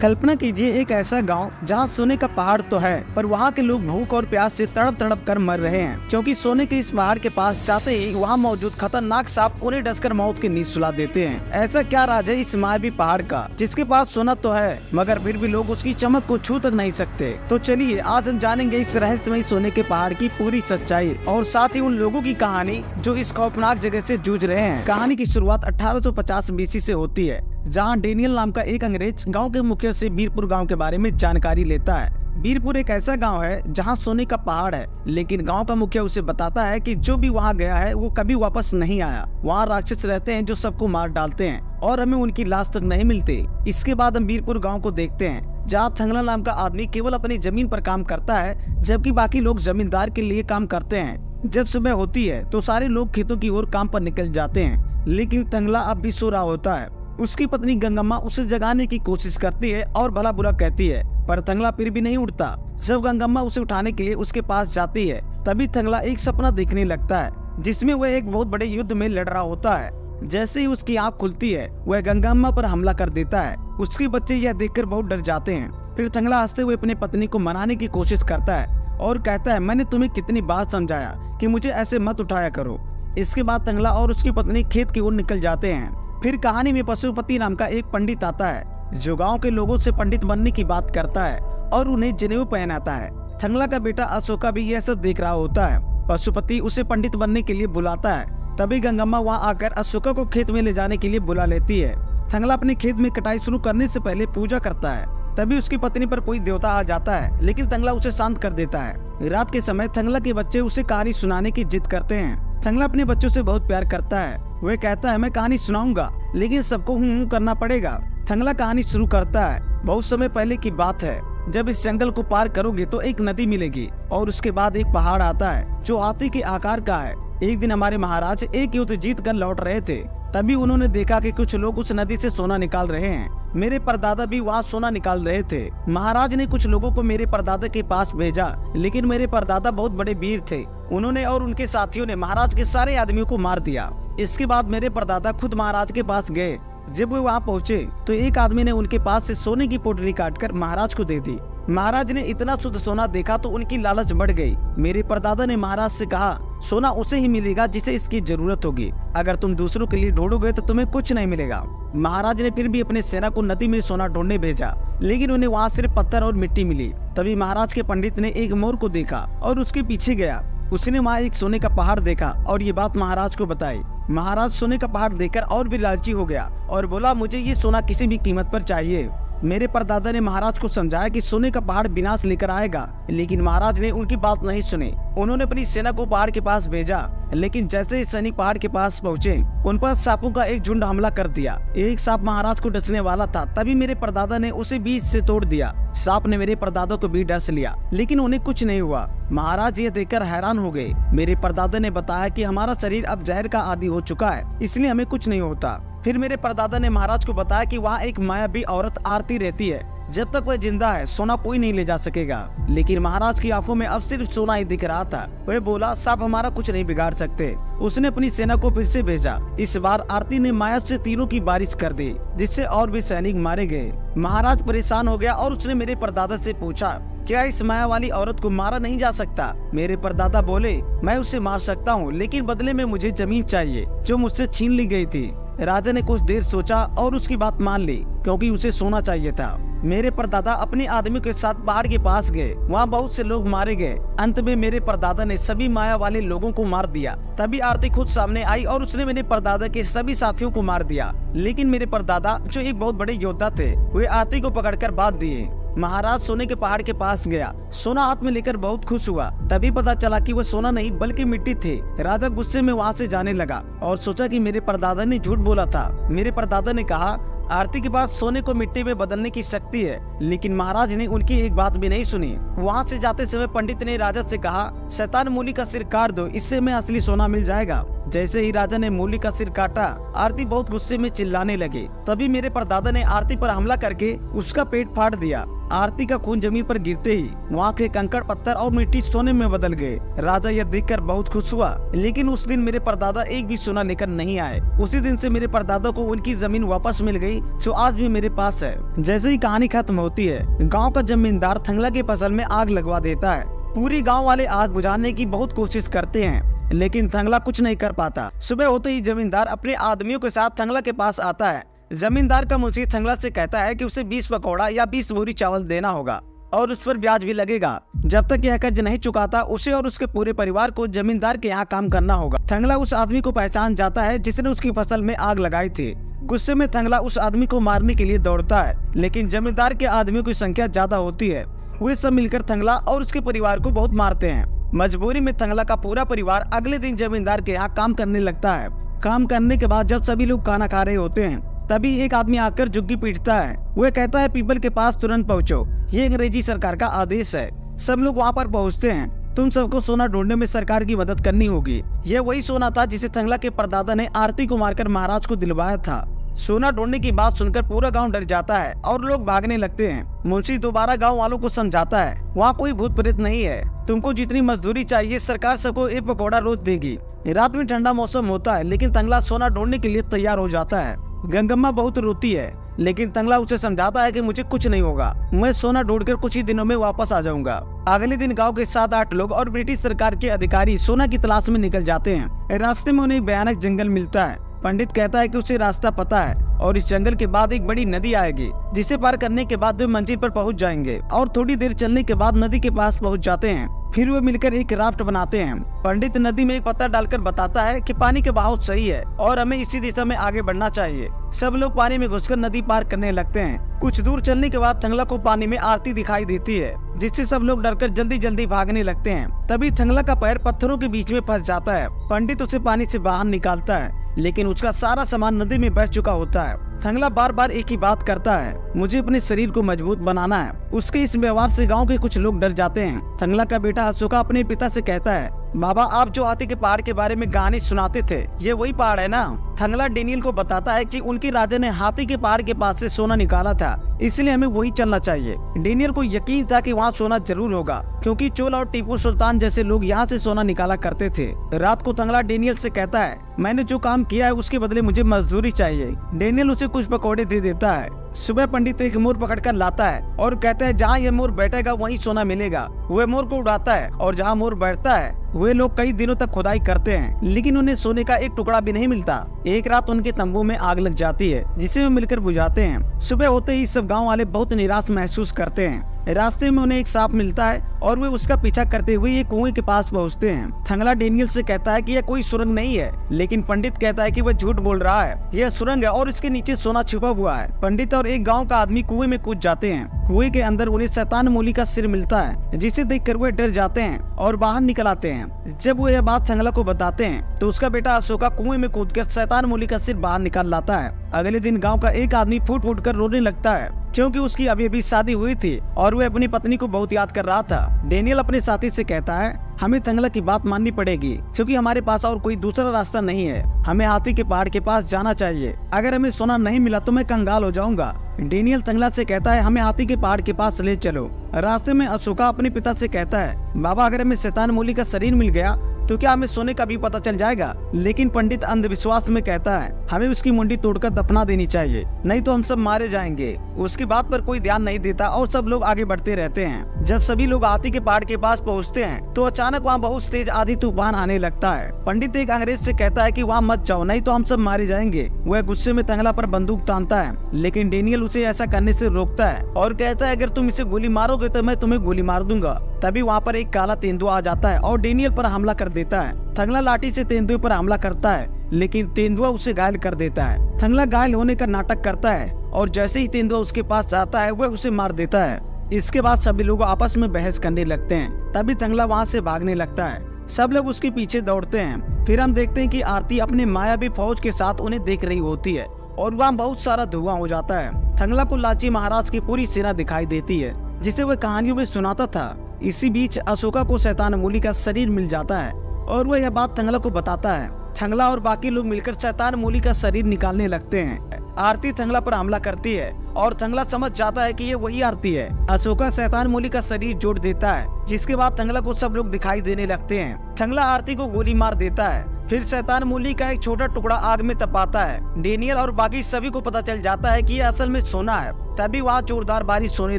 कल्पना कीजिए एक ऐसा गांव जहां सोने का पहाड़ तो है, पर वहां के लोग भूख और प्यास से तड़प तड़प कर मर रहे हैं, क्योंकि सोने के इस पहाड़ के पास जाते ही वहां मौजूद खतरनाक सांप उन्हें डसकर मौत की नींद सुला देते हैं। ऐसा क्या राज है इस मायावी पहाड़ का, जिसके पास सोना तो है मगर फिर भी लोग उसकी चमक को छू तक नहीं सकते। तो चलिए आज हम जानेंगे इस रहस्यमय सोने के पहाड़ की पूरी सच्चाई और साथ ही उन लोगों की कहानी जो इस खौफनाक जगह से जूझ रहे हैं। कहानी की शुरुआत 1850 बीसी से होती है, जहां डेनियल नाम का एक अंग्रेज गांव के मुखिया से बीरपुर गांव के बारे में जानकारी लेता है। बीरपुर एक ऐसा गांव है जहां सोने का पहाड़ है, लेकिन गांव का मुखिया उसे बताता है कि जो भी वहां गया है वो कभी वापस नहीं आया। वहां राक्षस रहते हैं जो सबको मार डालते हैं और हमें उनकी लाश तक नहीं मिलती। इसके बाद हम बीरपुर गाँव को देखते हैं, जहाँ थंगला नाम का आदमी केवल अपनी जमीन पर काम करता है, जबकि बाकी लोग जमींदार के लिए काम करते हैं। जब सुबह होती है तो सारे लोग खेतों की ओर काम पर निकल जाते हैं, लेकिन थंगला अब भी सो रहा होता है। उसकी पत्नी गंगम्मा उसे जगाने की कोशिश करती है और भला बुरा कहती है, पर थंगला फिर भी नहीं उठता। जब गंगम्मा उसे उठाने के लिए उसके पास जाती है, तभी थंगला एक सपना देखने लगता है, जिसमें वह एक बहुत बड़े युद्ध में लड़ रहा होता है। जैसे ही उसकी आंख खुलती है, वह गंगम्मा पर हमला कर देता है। उसके बच्चे यह देखकर बहुत डर जाते हैं। फिर थंगला हंसते हुए अपनी पत्नी को मनाने की कोशिश करता है और कहता है, मैंने तुम्हें कितनी बार समझाया कि मुझे ऐसे मत उठाया करो। इसके बाद थंगला और उसकी पत्नी खेत की ओर निकल जाते हैं। फिर कहानी में पशुपति नाम का एक पंडित आता है, जो गांव के लोगों से पंडित बनने की बात करता है और उन्हें जनेऊ पहनाता है। थंगला का बेटा अशोका भी यह सब देख रहा होता है। पशुपति उसे पंडित बनने के लिए बुलाता है। तभी गंगम्मा वहां आकर अशोका को खेत में ले जाने के लिए बुला लेती है। थंगला अपने खेत में कटाई शुरू करने से पहले पूजा करता है। तभी उसकी पत्नी पर कोई देवता आ जाता है, लेकिन थंगला उसे शांत कर देता है। रात के समय थंगला के बच्चे उसे कहानी सुनाने की जिद करते हैं। थंगला अपने बच्चों से बहुत प्यार करता है। वह कहता है, मैं कहानी सुनाऊंगा, लेकिन सबको हूँ करना पड़ेगा। थंगला कहानी शुरू करता है। बहुत समय पहले की बात है, जब इस जंगल को पार करोगे तो एक नदी मिलेगी और उसके बाद एक पहाड़ आता है जो हाथी के आकार का है। एक दिन हमारे महाराज एक युद्ध जीत कर लौट रहे थे। तभी उन्होंने देखा कि कुछ लोग उस नदी से सोना निकाल रहे हैं। मेरे परदादा भी वहाँ सोना निकाल रहे थे। महाराज ने कुछ लोगों को मेरे परदादा के पास भेजा, लेकिन मेरे परदादा बहुत बड़े वीर थे। उन्होंने और उनके साथियों ने महाराज के सारे आदमियों को मार दिया। इसके बाद मेरे परदादा खुद महाराज के पास गए। जब वे वहाँ पहुँचे तो एक आदमी ने उनके पास से सोने की पोटली काटकर महाराज को दे दी। महाराज ने इतना शुद्ध सोना देखा तो उनकी लालच बढ़ गई। मेरे परदादा ने महाराज से कहा, सोना उसे ही मिलेगा जिसे इसकी जरूरत होगी। अगर तुम दूसरों के लिए ढूंढोगे तो तुम्हें कुछ नहीं मिलेगा। महाराज ने फिर भी अपने सेना को नदी में सोना ढूंढने भेजा, लेकिन उन्हें वहाँ सिर्फ पत्थर और मिट्टी मिली। तभी महाराज के पंडित ने एक मोर को देखा और उसके पीछे गया। उसने वहाँ एक सोने का पहाड़ देखा और ये बात महाराज को बताई। महाराज सोने का पहाड़ देखकर और भी लालची हो गया और बोला, मुझे ये सोना किसी भी कीमत पर चाहिए। मेरे परदादा ने महाराज को समझाया कि सोने का पहाड़ विनाश लेकर आएगा, लेकिन महाराज ने उनकी बात नहीं सुनी। उन्होंने अपनी सेना को पहाड़ के पास भेजा, लेकिन जैसे ही सैनिक पहाड़ के पास पहुँचे, उन पर सांपों का एक झुंड हमला कर दिया। एक सांप महाराज को डसने वाला था, तभी मेरे परदादा ने उसे बीच से तोड़ दिया। सांप ने मेरे परदादा को भी डस लिया, लेकिन उन्हें कुछ नहीं हुआ। महाराज ये देखकर हैरान हो गए। मेरे परदादा ने बताया कि हमारा शरीर अब जहर का आदी हो चुका है, इसलिए हमें कुछ नहीं होता। फिर मेरे परदादा ने महाराज को बताया कि वहाँ एक मायावी औरत आरती रहती है। जब तक वह जिंदा है सोना कोई नहीं ले जा सकेगा। लेकिन महाराज की आंखों में अब सिर्फ सोना ही दिख रहा था। वह बोला, सांप हमारा कुछ नहीं बिगाड़ सकते। उसने अपनी सेना को फिर से भेजा। इस बार आरती ने माया से तीरों की बारिश कर दी, जिससे और भी सैनिक मारे गए। महाराज परेशान हो गया और उसने मेरे परदादा से पूछा, क्या इस माया वाली औरत को मारा नहीं जा सकता? मेरे परदादा बोले, मैं उसे मार सकता हूँ, लेकिन बदले में मुझे जमीन चाहिए जो मुझसे छीन ली गई थी। राजा ने कुछ देर सोचा और उसकी बात मान ली, क्योंकि उसे सोना चाहिए था। मेरे परदादा अपने आदमियों के साथ पहाड़ के पास गए। वहाँ बहुत से लोग मारे गए। अंत में मेरे परदादा ने सभी माया वाले लोगों को मार दिया। तभी आरती खुद सामने आई और उसने मेरे परदादा के सभी साथियों को मार दिया। लेकिन मेरे परदादा, जो एक बहुत बड़े योद्धा थे, वे आरती को पकड़कर बांध दिए। महाराज सोने के पहाड़ के पास गया। सोना हाथ में लेकर बहुत खुश हुआ। तभी पता चला कि वह सोना नहीं बल्कि मिट्टी थी। राजा गुस्से में वहाँ से जाने लगा और सोचा कि मेरे परदादा ने झूठ बोला था। मेरे परदादा ने कहा, आरती के पास सोने को मिट्टी में बदलने की शक्ति है, लेकिन महाराज ने उनकी एक बात भी नहीं सुनी। वहाँ से जाते समय पंडित ने राजा से कहा, शैतान मूली का सिर काट दो, इससे में असली सोना मिल जाएगा। जैसे ही राजा ने मूली का सिर काटा, आरती बहुत गुस्से में चिल्लाने लगे। तभी मेरे परदादा ने आरती पर हमला करके उसका पेट फाड़ दिया। आरती का खून जमीन पर गिरते ही वहाँ के कंकड़, पत्थर और मिट्टी सोने में बदल गए। राजा यह देखकर बहुत खुश हुआ, लेकिन उस दिन मेरे परदादा एक भी सोना लेकर नहीं आए। उसी दिन से मेरे परदादा को उनकी जमीन वापस मिल गई, जो आज भी मेरे पास है। जैसे ही कहानी खत्म होती है, गाँव का जमींदार थंगला की फसल में आग लगवा देता है। पूरी गाँव वाले आग बुझाने की बहुत कोशिश करते हैं, लेकिन थंगला कुछ नहीं कर पाता। सुबह होते ही जमींदार अपने आदमियों के साथ थंगला के पास आता है। जमींदार का मुंशी थंगला से कहता है कि उसे 20 पकौड़ा या 20 बोरी चावल देना होगा और उस पर ब्याज भी लगेगा। जब तक यह कर्ज नहीं चुकाता, उसे और उसके पूरे परिवार को जमींदार के यहाँ काम करना होगा। थंगला उस आदमी को पहचान जाता है जिसने उसकी फसल में आग लगाई थी। गुस्से में थंगला उस आदमी को मारने के लिए दौड़ता है, लेकिन जमींदार के आदमियों की संख्या ज्यादा होती है। वे सब मिलकर थंगला और उसके परिवार को बहुत मारते हैं। मजबूरी में थंगला का पूरा परिवार अगले दिन जमींदार के यहाँ काम करने लगता है। काम करने के बाद जब सभी लोग खाना खा रहे होते हैं, तभी एक आदमी आकर झुग्गी पीटता है। वह कहता है पीपल के पास तुरंत पहुँचो, ये अंग्रेजी सरकार का आदेश है। सब लोग वहाँ पर पहुँचते हैं। तुम सबको सोना ढूंढने में सरकार की मदद करनी होगी। यह वही सोना था जिसे थंगला के परदादा ने आरती को मारकर महाराज को दिलवाया था। सोना ढूंढने की बात सुनकर पूरा गांव डर जाता है और लोग भागने लगते हैं। मुंशी दोबारा गांव वालों को समझाता है, वहाँ कोई भूत प्रेत नहीं है। तुमको जितनी मजदूरी चाहिए सरकार सबको एक पकौड़ा रोज देगी। रात में ठंडा मौसम होता है, लेकिन थंगला सोना ढूंढने के लिए तैयार हो जाता है। गंगम्मा बहुत रोती है, लेकिन थंगला उसे समझाता है कि मुझे कुछ नहीं होगा, मैं सोना ढूंढकर कुछ ही दिनों में वापस आ जाऊंगा। अगले दिन गांव के 7-8 लोग और ब्रिटिश सरकार के अधिकारी सोना की तलाश में निकल जाते हैं। रास्ते में उन्हें एक भयानक जंगल मिलता है। पंडित कहता है कि उसे रास्ता पता है और इस जंगल के बाद एक बड़ी नदी आएगी, जिसे पार करने के बाद वे मंजिल पर पहुंच जाएंगे और थोड़ी देर चलने के बाद नदी के पास पहुंच जाते हैं। फिर वे मिलकर एक राफ्ट बनाते हैं। पंडित नदी में एक पत्थर डालकर बताता है कि पानी का बहाव सही है और हमें इसी दिशा में आगे बढ़ना चाहिए। सब लोग पानी में घुसकर नदी पार करने लगते हैं। कुछ दूर चलने के बाद थंगला को पानी में आरती दिखाई देती है, जिससे सब लोग डरकर जल्दी जल्दी भागने लगते हैं। तभी थंगला का पैर पत्थरों के बीच में फंस जाता है। पंडित उसे पानी से बाहर निकालता है, लेकिन उसका सारा सामान नदी में बह चुका होता है। थंगला बार बार एक ही बात करता है, मुझे अपने शरीर को मजबूत बनाना है। उसके इस व्यवहार से गांव के कुछ लोग डर जाते हैं। थंगला का बेटा अशोका अपने पिता से कहता है, बाबा आप जो हाथी के पहाड़ के बारे में कहानी सुनाते थे, ये वही पहाड़ है ना? थंगला डेनियल को बताता है कि उनके राजा ने हाथी के पहाड़ के पास से सोना निकाला था, इसलिए हमें वही चलना चाहिए। डेनियल को यकीन था कि वहाँ सोना जरूर होगा, क्योंकि चोल और टीपू सुल्तान जैसे लोग यहाँ से सोना निकाला करते थे। रात को थंगला डेनियल से कहता है, मैंने जो काम किया है उसके बदले मुझे मजदूरी चाहिए। डेनियल उसे कुछ पकौड़े दे देता है। सुबह पंडित एक मोर पकड़कर लाता है और कहता है जहाँ ये मोर बैठेगा वहीं सोना मिलेगा। वह मोर को उड़ाता है और जहाँ मोर बैठता है वे लोग कई दिनों तक खुदाई करते हैं, लेकिन उन्हें सोने का एक टुकड़ा भी नहीं मिलता। एक रात उनके तंबू में आग लग जाती है, जिसे वे मिलकर बुझाते हैं। सुबह होते ही सब गांव वाले बहुत निराश महसूस करते हैं। रास्ते में उन्हें एक सांप मिलता है और वे उसका पीछा करते हुए एक कुएं के पास पहुंचते हैं। थंगला डेनियल से कहता है कि यह कोई सुरंग नहीं है, लेकिन पंडित कहता है कि वह झूठ बोल रहा है, यह सुरंग है और इसके नीचे सोना छुपा हुआ है। पंडित और एक गांव का आदमी कुएं में कूद जाते हैं। कुएं के अंदर उन्हें शैतान मूली का सिर मिलता है, जिसे देखकर वे डर जाते हैं और बाहर निकल आते हैं। जब वो यह बात थंगला को बताते हैं तो उसका बेटा अशोका कुएं में कूदकर शैतान मूली का सिर बाहर निकाल लाता है। अगले दिन गांव का एक आदमी फूट फूट कर रोने लगता है, क्योंकि उसकी अभी शादी हुई थी और वह अपनी पत्नी को बहुत याद कर रहा था। डेनियल अपने साथी से कहता है, हमें थंगला की बात माननी पड़ेगी, क्योंकि हमारे पास और कोई दूसरा रास्ता नहीं है। हमें हाथी के पहाड़ के पास जाना चाहिए। अगर हमें सोना नहीं मिला तो मैं कंगाल हो जाऊंगा। डेनियल थंगला से कहता है, हमें हाथी के पहाड़ के पास ले चलो। रास्ते में अशोका अपने पिता से कहता है, बाबा अगर हमें शैतान मूली का शरीर मिल गया तो क्या हमें सोने का भी पता चल जाएगा? लेकिन पंडित अंधविश्वास में कहता है, हमें उसकी मुंडी तोड़कर दफना देनी चाहिए, नहीं तो हम सब मारे जाएंगे। उसकी बात पर कोई ध्यान नहीं देता और सब लोग आगे बढ़ते रहते हैं। जब सभी लोग हाथी के पहाड़ के पास पहुंचते हैं तो अचानक वहाँ बहुत तेज आंधी तूफान आने लगता है। पंडित एक अंग्रेज से कहता है कि वहाँ मत जाओ, नहीं तो हम सब मारे जाएंगे। वह गुस्से में थंगला पर बंदूक तानता है, लेकिन डेनियल उसे ऐसा करने से रोकता है और कहता है, अगर तुम इसे गोली मारोगे तो मैं तुम्हें गोली मार दूंगा। तभी वहाँ पर एक काला तेंदुआ आ जाता है और डेनियल पर हमला कर देता है। थंगला लाठी से तेंदुए पर हमला करता है, लेकिन तेंदुआ उसे घायल कर देता है। थंगला घायल होने का नाटक करता है और जैसे ही तेंदुआ उसके पास आता है वह उसे मार देता है। इसके बाद सभी लोग आपस में बहस करने लगते हैं। तभी थंगला वहाँ से भागने लगता है। सब लोग उसके पीछे दौड़ते हैं। फिर हम देखते हैं कि आरती अपने मायावी फौज के साथ उन्हें देख रही होती है और वहाँ बहुत सारा धुआं हो जाता है। थंगला को लाची महाराज की पूरी सेना दिखाई देती है, जिसे वह कहानियों में सुनाता था। इसी बीच अशोका को शैतान मूली का शरीर मिल जाता है और वह यह बात थंगला को बताता है। थंगला और बाकी लोग मिलकर शैतान मूली का शरीर निकालने लगते हैं। आरती थंगला पर हमला करती है और थंगला समझ जाता है कि ये वही आरती है। अशोका शैतान मूली का शरीर जोड़ देता है, जिसके बाद थंगला को सब लोग दिखाई देने लगते हैं। थंगला आरती को गोली मार देता है। फिर शैतान मूली का एक छोटा टुकड़ा आग में तपाता है। डेनियल और बाकी सभी को पता चल जाता है कि ये असल में सोना है। तभी वहाँ जोरदार बारिश होने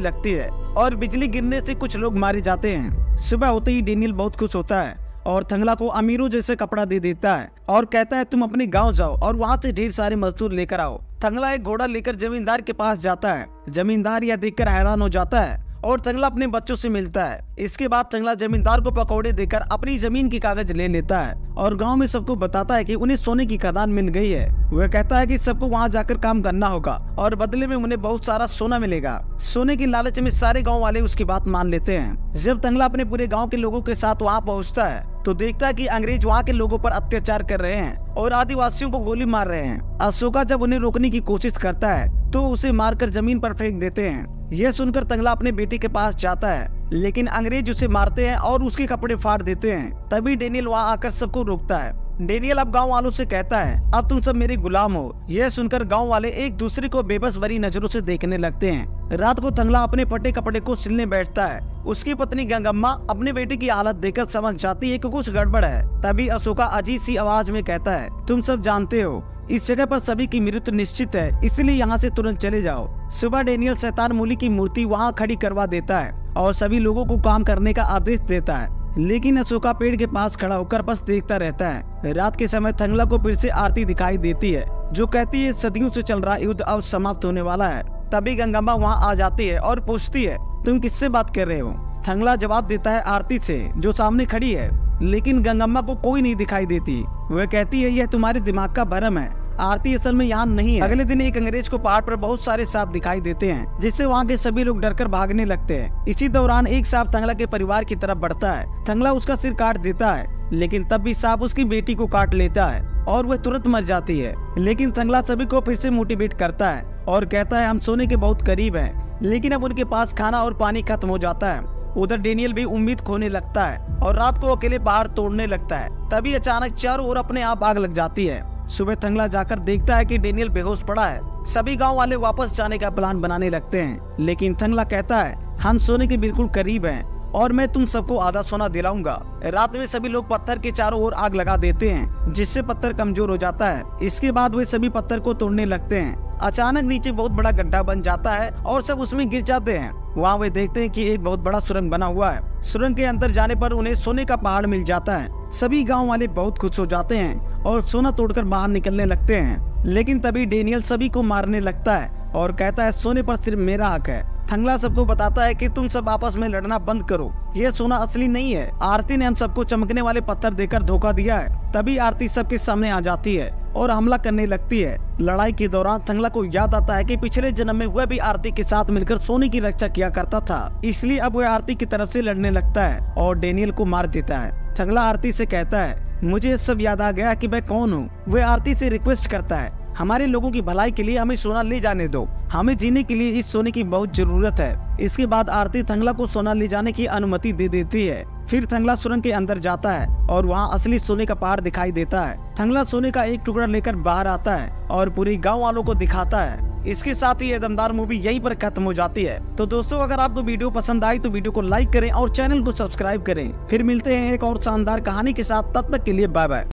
लगती है और बिजली गिरने से कुछ लोग मारे जाते हैं। सुबह होते ही डेनियल बहुत खुश होता है और थंगला को अमीरों जैसे कपड़ा दे देता है और कहता है तुम अपने गांव जाओ और वहाँ से ढेर सारे मजदूर लेकर आओ। थंगला एक घोड़ा लेकर जमींदार के पास जाता है। जमींदार यह देखकर हैरान हो जाता है और थंगला अपने बच्चों से मिलता है। इसके बाद थंगला जमींदार को पकौड़े देकर अपनी जमीन की कागज ले लेता है और गांव में सबको बताता है कि उन्हें सोने की खदान मिल गई है। वह कहता है कि सबको वहां जाकर काम करना होगा और बदले में उन्हें बहुत सारा सोना मिलेगा। सोने की लालच में सारे गांव वाले उसकी बात मान लेते हैं। जब थंगला अपने पूरे गाँव के लोगों के साथ वहाँ पहुँचता है तो देखता है कि अंग्रेज वहाँ के लोगों पर अत्याचार कर रहे हैं और आदिवासियों को गोली मार रहे हैं। अशोका जब उन्हें रोकने की कोशिश करता है तो उसे मारकर जमीन पर फेंक देते हैं। यह सुनकर थंगला अपने बेटे के पास जाता है, लेकिन अंग्रेज उसे मारते हैं और उसके कपड़े फाड़ देते हैं। तभी डेनियल वहाँ आकर सबको रोकता है। डेनियल अब गांव वालों से कहता है अब तुम सब मेरे गुलाम हो। यह सुनकर गांव वाले एक दूसरे को बेबस भरी नजरों से देखने लगते हैं। रात को थंगला अपने फटे कपड़े को सिलने बैठता है। उसकी पत्नी गंगम्मा अपने बेटे की हालत देखकर समझ जाती है कि कुछ गड़बड़ है। तभी अशोका अजीब सी आवाज में कहता है तुम सब जानते हो इस जगह पर सभी की मृत्यु निश्चित है, इसलिए यहाँ से तुरंत चले जाओ। सुबह डेनियल शैतान मूली की मूर्ति वहाँ खड़ी करवा देता है और सभी लोगों को काम करने का आदेश देता है, लेकिन अशोका पेड़ के पास खड़ा होकर बस देखता रहता है। रात के समय थंगला को फिर से आरती दिखाई देती है जो कहती है सदियों से चल रहा युद्ध अब समाप्त होने वाला है। तभी गंगम्मा वहाँ आ जाती है और पूछती है तुम किससे बात कर रहे हो। थंगला जवाब देता है आरती से जो सामने खड़ी है, लेकिन गंगम्मा को कोई नहीं दिखाई देती। वह कहती है यह तुम्हारे दिमाग का भ्रम है, आरती असल में यहाँ नहीं है। अगले दिन एक अंग्रेज को पहाड़ पर बहुत सारे सांप दिखाई देते हैं, जिससे वहाँ के सभी लोग डरकर भागने लगते हैं। इसी दौरान एक सांप थंगला के परिवार की तरफ बढ़ता है। थंगला उसका सिर काट देता है, लेकिन तब भी सांप उसकी बेटी को काट लेता है और वह तुरंत मर जाती है। लेकिन थंगला सभी को फिर से मोटिवेट करता है और कहता है हम सोने के बहुत करीब हैं, लेकिन अब उनके पास खाना और पानी खत्म हो जाता है। उधर डेनियल भी उम्मीद खोने लगता है और रात को अकेले पहाड़ तोड़ने लगता है। तभी अचानक चारों ओर अपने आप आग लग जाती है। सुबह थंगला जाकर देखता है कि डेनियल बेहोश पड़ा है। सभी गांव वाले वापस जाने का प्लान बनाने लगते हैं, लेकिन थंगला कहता है हम सोने के बिल्कुल करीब हैं और मैं तुम सबको आधा सोना दिलाऊंगा। रात में सभी लोग पत्थर के चारों ओर आग लगा देते हैं, जिससे पत्थर कमजोर हो जाता है। इसके बाद वे सभी पत्थर को तोड़ने लगते हैं। अचानक नीचे बहुत बड़ा गड्ढा बन जाता है और सब उसमें गिर जाते हैं। वहाँ वे देखते हैं कि एक बहुत बड़ा सुरंग बना हुआ है। सुरंग के अंदर जाने पर उन्हें सोने का पहाड़ मिल जाता है। सभी गांव वाले बहुत खुश हो जाते हैं और सोना तोड़कर बाहर निकलने लगते हैं, लेकिन तभी डेनियल सभी को मारने लगता है और कहता है सोने पर सिर्फ मेरा हक है। थंगला सबको बताता है कि तुम सब आपस में लड़ना बंद करो, ये सोना असली नहीं है। आरती ने हम सबको चमकने वाले पत्थर देकर धोखा दिया है। तभी आरती सबके सामने आ जाती है और हमला करने लगती है। लड़ाई के दौरान थंगला को याद आता है कि पिछले जन्म में वह भी आरती के साथ मिलकर सोने की रक्षा किया करता था, इसलिए अब वह आरती की तरफ से लड़ने लगता है और डेनियल को मार देता है। थंगला आरती से कहता है मुझे सब याद आ गया कि मैं कौन हूँ। वह आरती से रिक्वेस्ट करता है हमारे लोगों की भलाई के लिए हमें सोना ले जाने दो, हमें जीने के लिए इस सोने की बहुत जरूरत है। इसके बाद आरती थंगला को सोना ले जाने की अनुमति दे देती है। फिर थंगला सुरंग के अंदर जाता है और वहाँ असली सोने का पहाड़ दिखाई देता है। थंगला सोने का एक टुकड़ा लेकर बाहर आता है और पूरी गाँव वालों को दिखाता है। इसके साथ ही ये दमदार मूवी यहीं पर खत्म हो जाती है। तो दोस्तों अगर आपको वीडियो पसंद आई तो वीडियो को लाइक करें और चैनल को सब्सक्राइब करें। फिर मिलते हैं एक और शानदार कहानी के साथ, तब तक के लिए बाय बाय।